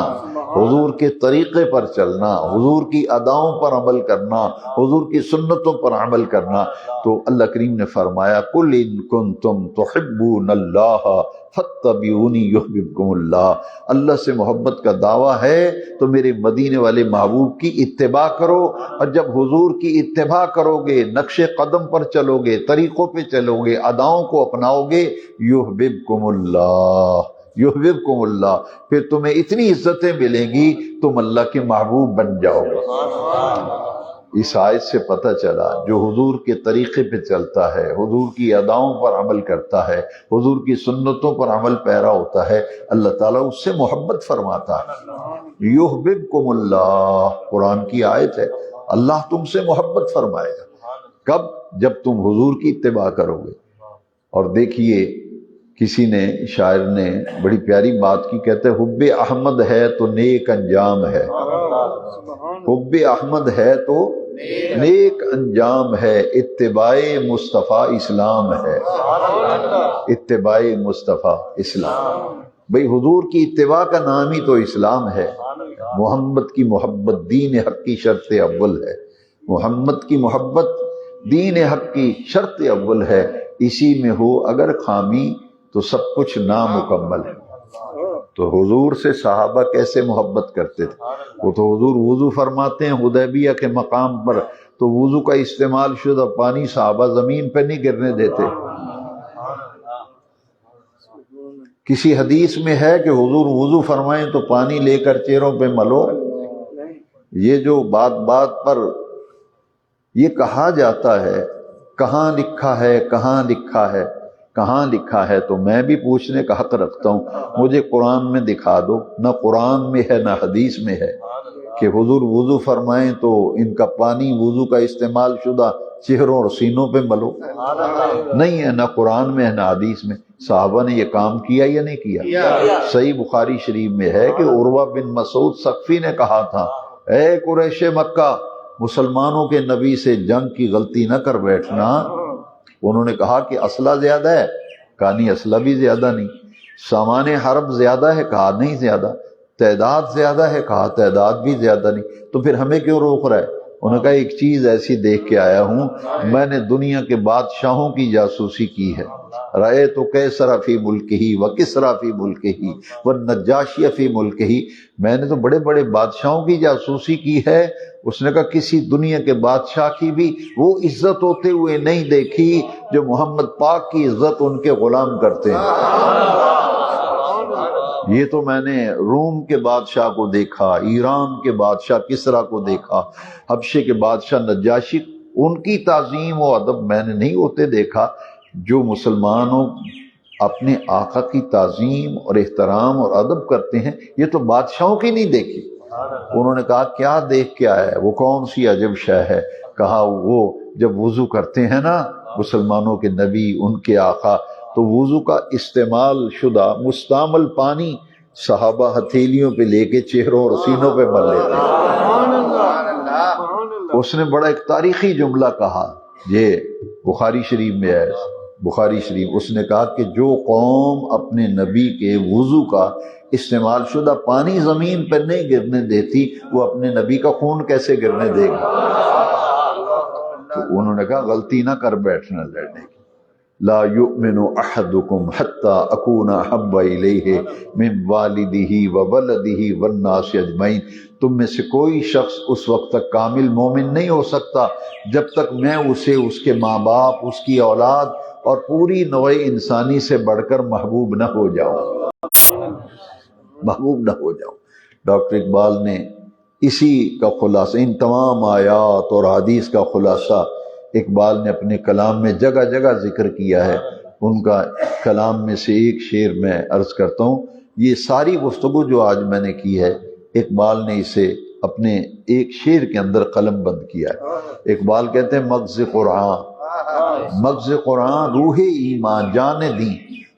حضور کے طریقے پر چلنا، حضور کی اداؤں پر عمل کرنا، حضور کی سنتوں پر عمل کرنا۔ تو اللہ کریم نے فرمایا قُلْ إِن كُنتُمْ تُحِبُّونَ اللَّهَ فَاتَّبِعُونِي يُحْبِبْكُمُ اللَّهُ۔ اللہ سے محبت کا دعویٰ ہے تو میرے مدینے والے محبوب کی اتباع کرو، اور جب حضور کی اتباع کرو گے، نقش قدم پر چلو گے، طریقوں پہ چلو گے، اداؤں کو اپناؤ گے، یحببکم اللہ، یحببکم اللہ، پھر تمہیں اتنی عزتیں ملیں گی تم اللہ کے محبوب بن جاؤ گے۔ اس آیت سے پتہ چلا جو حضور کے طریقے پہ چلتا ہے، حضور کی اداؤں پر عمل کرتا ہے، حضور کی سنتوں پر عمل پیرا ہوتا ہے، اللہ تعالیٰ اس سے محبت فرماتا ہے۔ یحببکم اللہ قرآن کی آیت ہے، اللہ تم سے محبت فرمائے گا۔ کب؟ جب تم حضور کی اتباع کرو گے۔ اور دیکھیے کسی نے، شاعر نے بڑی پیاری بات کی، کہتے حب احمد ہے تو نیک انجام ہے، حب احمد ہے تو نیک انجام ہے، اتباع مصطفیٰ اسلام ہے، اتباع مصطفیٰ اسلام۔ بھئی حضور کی اتباع کا نام ہی تو اسلام ہے۔ محمد کی محبت دین حق کی شرط اول ہے، محمد کی محبت دین حق کی شرط اول ہے، اسی میں ہو اگر خامی تو سب کچھ نامکمل ہے۔ تو حضور سے صحابہ کیسے محبت کرتے تھے؟ وہ تو حضور وضو فرماتے ہیں حدیبیہ کے مقام پر، تو وضو کا استعمال شدہ پانی صحابہ زمین پہ نہیں گرنے دیتے۔ کسی حدیث میں ہے کہ حضور وضو فرمائیں تو پانی لے کر چہروں پہ ملو؟ یہ جو بات بات پر یہ کہا جاتا ہے، کہاں لکھا ہے، کہاں لکھا ہے، کہاں لکھا ہے؟ تو میں بھی پوچھنے کا حق رکھتا ہوں، مجھے قرآن میں دکھا دو۔ نہ قرآن میں ہے نہ حدیث میں ہے کہ حضور وضو فرمائیں تو ان کا پانی وضو کا استعمال شدہ چہروں اور سینوں پہ ملو، نہیں ہے، نہ قرآن میں ہے نہ حدیث میں۔ صحابہ نے یہ کام کیا یا نہیں کیا؟ صحیح بخاری شریف میں ہے کہ عروہ بن مسعود ثقفی نے کہا تھا، اے قریش مکہ، مسلمانوں کے نبی سے جنگ کی غلطی نہ کر بیٹھنا۔ انہوں نے کہا کہ اسلحہ زیادہ ہے، کہا نہیں اسلحہ بھی زیادہ نہیں۔ سامان حرب زیادہ ہے، کہا نہیں زیادہ۔ تعداد زیادہ ہے، کہا تعداد بھی زیادہ نہیں۔ تو پھر ہمیں کیوں روک رہا ہے؟ انہوں نے کہا ایک چیز ایسی دیکھ کے آیا ہوں، میں نے دنیا کے بادشاہوں کی جاسوسی کی ہے۔ رأیت کیسر فی ملکہ و کسریٰ فی ملکہ والنجاشی فی ملکہ، میں نے تو بڑے بڑے بادشاہوں کی جاسوسی کی ہے۔ اس نے کہا کسی دنیا کے بادشاہ کی بھی وہ عزت ہوتے ہوئے نہیں دیکھی جو محمد پاک کی عزت ان کے غلام کرتے ہیں۔ یہ تو میں نے روم کے بادشاہ کو دیکھا، ایران کے بادشاہ کسریٰ کو دیکھا، حبشے کے بادشاہ نجاشی، ان کی تعظیم و ادب میں نے نہیں ہوتے دیکھا۔ جو مسلمانوں اپنے آقا کی تعظیم اور احترام اور ادب کرتے ہیں، یہ تو بادشاہوں کی نہیں دیکھی۔ انہوں نے کہا کیا دیکھ کے آیا ہے؟ وہ کون سی عجب شے ہے؟ کہا وہ جب وضو کرتے ہیں نا مسلمانوں کے نبی، ان کے آقا، تو وضو کا استعمال شدہ مستعمل پانی صحابہ ہتھیلیوں پہ لے کے چہروں اور سینوں پہ مل لیتے ہیں۔ اس نے بڑا ایک تاریخی جملہ کہا، یہ بخاری شریف میں ہے، بخاری شریف، اس نے کہا کہ جو قوم اپنے نبی کے وضو کا استعمال شدہ پانی زمین پر نہیں گرنے دیتی، وہ اپنے نبی کا خون کیسے گرنے دے گا؟ تو انہوں نے کہا غلطی نہ کر بیٹھنا لڑنے کی۔ لا یؤمن احدکم حتی اکون احب الیہ من والدہ وولدہ والناس اجمعین، تم میں سے کوئی شخص اس وقت تک کامل مومن نہیں ہو سکتا جب تک میں اسے اس کے ماں باپ، اس کی اولاد اور پوری نوع انسانی سے بڑھ کر محبوب نہ ہو جاؤں، محبوب نہ ہو جاؤں۔ ڈاکٹر اقبال نے اسی کا خلاصہ، ان تمام آیات اور حدیث کا خلاصہ اقبال نے اپنے کلام میں جگہ جگہ ذکر کیا ہے۔ ان کا کلام میں سے ایک شعر میں عرض کرتا ہوں، یہ ساری گفتگو جو آج میں نے کی ہے اقبال نے اسے اپنے ایک شعر کے اندر قلم بند کیا ہے۔ اقبال کہتے ہیں مغز قرآن، مغز قرآن روح ایمان جان دی،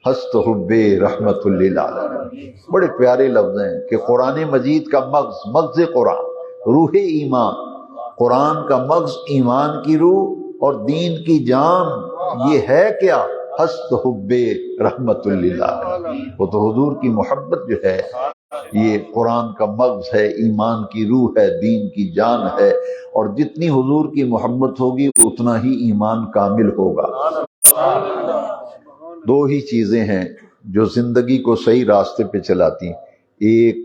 ہست حب رحمت للعالمین۔ بڑے پیارے لفظ ہیں کہ قرآن مجید کا مغز قرآن، روح ایمان، قرآن کا مغز ایمان کی روح اور دین کی جان، یہ ہے کیا؟ ہست حب رحمت للعالمین۔ وہ تو حضور کی محبت جو ہے یہ قرآن کا مغز ہے، ایمان کی روح ہے، دین کی جان ہے، اور جتنی حضور کی محبت ہوگی اتنا ہی ایمان کامل ہوگا۔ دو ہی چیزیں ہیں جو زندگی کو صحیح راستے پہ چلاتی ہیں، ایک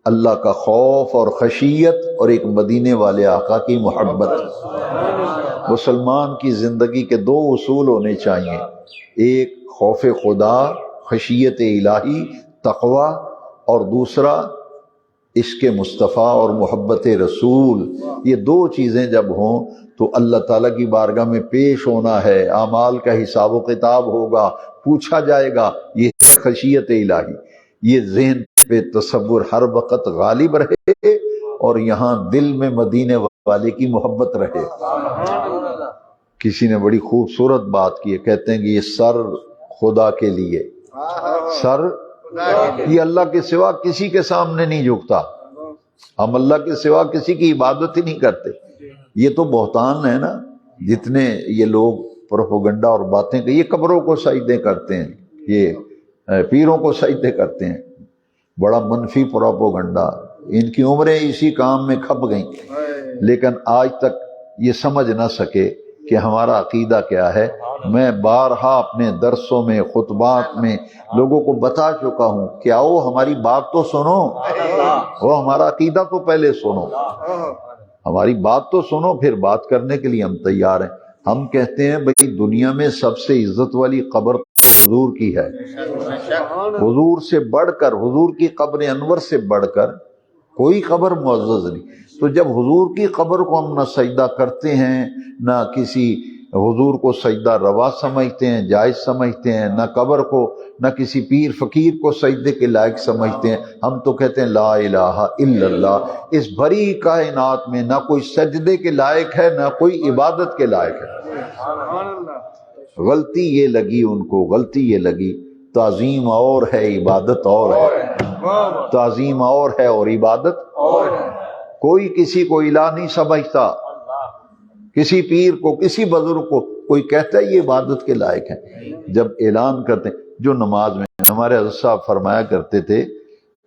اللہ کا خوف اور خشیت، اور ایک مدینے والے آقا کی محبت۔ مسلمان کی زندگی کے دو اصول ہونے چاہیے، ایک خوف خدا، خشیت الہی، تقوی، اور دوسرا عشق مصطفیٰ اور محبت رسول۔ یہ دو چیزیں جب ہوں تو اللہ تعالیٰ کی بارگاہ میں پیش ہونا ہے، اعمال کا حساب و کتاب ہوگا، پوچھا جائے گا۔ یہ خشیت الہی، یہ ذہن پہ تصور ہر وقت غالب رہے اور یہاں دل میں مدینے والے کی محبت رہے۔ کسی نے بڑی خوبصورت بات کی ہے، کہتے ہیں کہ یہ سر خدا کے لیے، سر یہ اللہ کے سوا کسی کے سامنے نہیں جھکتا، ہم اللہ کے سوا کسی کی عبادت ہی نہیں کرتے۔ یہ تو بہتان ہے نا، جتنے یہ لوگ پروپیگنڈا اور باتیں کہ یہ قبروں کو سجدے کرتے ہیں، یہ پیروں کو سجدے کرتے ہیں، بڑا منفی پروپیگنڈا، ان کی عمریں اسی کام میں کھپ گئیں، لیکن آج تک یہ سمجھ نہ سکے کہ ہمارا عقیدہ کیا ہے۔ میں بارہا اپنے درسوں میں، خطبات میں لوگوں کو بتا چکا ہوں کہ آؤ ہماری بات تو سنو، وہ ہمارا عقیدہ تو پہلے سنو، ہماری بات تو سنو، پھر بات کرنے کے لیے ہم تیار ہیں۔ ہم کہتے ہیں بھئی دنیا میں سب سے عزت والی قبر حضور کی ہے، حضور سے بڑھ کر، حضور کی قبر انور سے بڑھ کر کوئی قبر معزز نہیں۔ تو جب حضور کی قبر کو ہم نہ سجدہ کرتے ہیں، نہ کسی حضور کو سجدہ روا سمجھتے ہیں، جائز سمجھتے ہیں، نہ قبر کو، نہ کسی پیر فقیر کو سجدے کے لائق سمجھتے ہیں، ہم تو کہتے ہیں لا الہ الا اللہ۔ اس بھری کائنات میں نہ کوئی سجدے کے لائق ہے، نہ کوئی عبادت کے لائق ہے۔ غلطی یہ لگی ان کو، غلطی یہ لگی، تعظیم اور ہے، عبادت اور ہے، تعظیم اور ہے اور عبادت اور ہے۔ کوئی کسی کو الہ نہیں سمجھتا، کسی پیر کو، کسی بزرگ کو کوئی کہتا ہے یہ عبادت کے لائق ہے۔ جب اعلان کرتے ہیں، جو نماز میں ہمارے حضرت صاحب فرمایا کرتے تھے،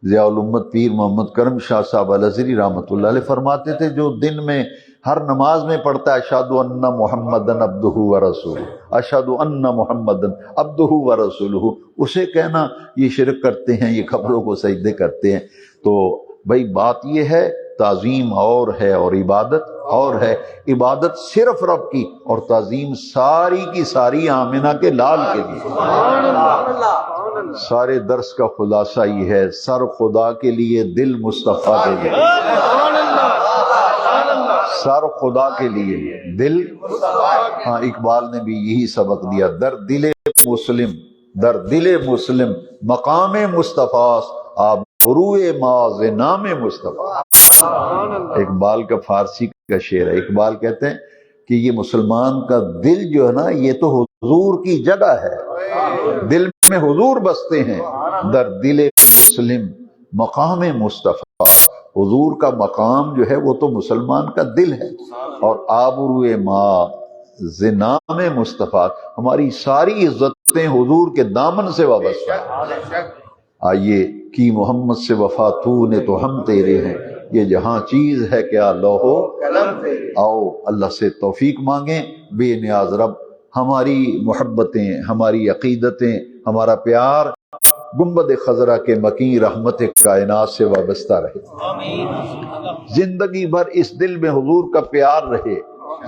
ضیاء الامت پیر محمد کرم شاہ صاحب الازہری رحمۃ اللہ علیہ فرماتے تھے، جو دن میں ہر نماز میں پڑھتا ہے اشہد ان محمدن عبدہ ورسولہ، اشہد ان محمدن عبدہ ورسولہ، اسے کہنا یہ شرک کرتے ہیں، یہ قبروں کو سجدے کرتے ہیں۔ تو بھائی بات یہ ہے، تعظیم اور ہے اور عبادت اور ہے۔ عبادت صرف رب کی، اور تعظیم ساری کی ساری آمنہ کے لال کے لیے۔ سارے درس کا خلاصہ یہ ہے، سر خدا کے لیے، دل مصطفیٰ کے لیے، سر خدا کے لیے، دل، ہاں اقبال نے بھی یہی سبق دیا، در دل مسلم، در دل مسلم مقام مصطفیٰ آبروئے ماز نام مصطفیٰ۔ اقبال کا فارسی کا شعر ہے، اقبال کہتے ہیں کہ یہ مسلمان کا دل جو ہے نا، یہ تو حضور کی جگہ ہے، دل میں حضور بستے ہیں۔ در دل مسلم مقام مصطفیٰ، حضور کا مقام جو ہے وہ تو مسلمان کا دل ہے، اور آبروئے ما نام مصطفیٰ، ہماری ساری عزتیں حضور کے دامن سے وابستہ ہیں۔ آئیے کی محمد سے وفا تو نے تو ہم تیرے ہیں، یہ جہاں چیز ہے کیا لوح و قلم تیرے۔ آؤ اللہ سے توفیق مانگیں، بے نیاز رب ہماری محبتیں، ہماری عقیدتیں، ہمارا پیار گنبد خضرا کے مکیں رحمت کائنات سے وابستہ رہے، زندگی بھر اس دل میں حضور کا پیار رہے،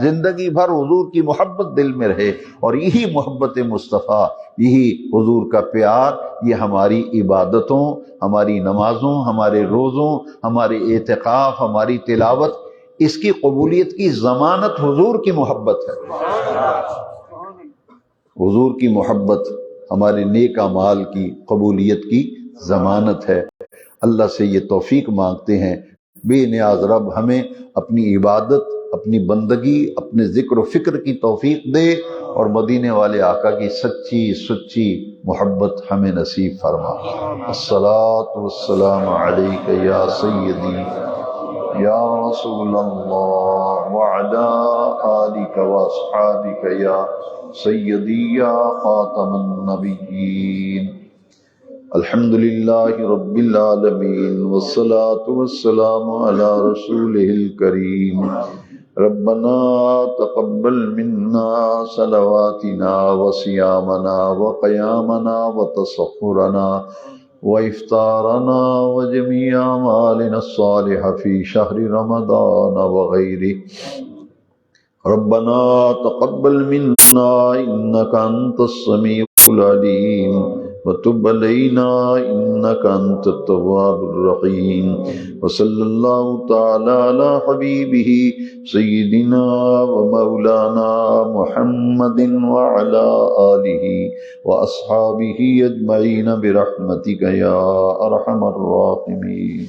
زندگی بھر حضور کی محبت دل میں رہے، اور یہی محبت مصطفیٰ، یہی حضور کا پیار، یہ ہماری عبادتوں، ہماری نمازوں، ہمارے روزوں، ہمارے اعتکاف، ہماری تلاوت، اس کی قبولیت کی ضمانت حضور کی محبت ہے۔ حضور کی محبت ہمارے نیک اعمال کی قبولیت کی ضمانت ہے۔ اللہ سے یہ توفیق مانگتے ہیں، بے نیاز رب ہمیں اپنی عبادت، اپنی بندگی، اپنے ذکر و فکر کی توفیق دے، اور مدینے والے آقا کی سچی سچی محبت ہمیں نصیب فرما۔ الصلاۃ والسلام علیک یا سیدی یا رسول اللہ وعلی آلک واصحابک یا سیدی یا خاتم النبیین۔ الحمد للہ رب العالمین والصلاة والسلام علی رسولہ الکریم۔ ربنا تقبل منا صلواتنا وصيامنا وقيامنا وتسحرنا وإفطارنا وجميع أعمالنا الصالحة في شهر رمضان وغيره. ربنا تقبل منا إنك أنت السميع العليم وتب علينا إنك أنت التواب الرحيم. وصلى الله تعالى على حبيبه سيدنا ومولانا محمد وعلى آله وأصحابه أجمعين برحمتك يا أرحم الراحمين.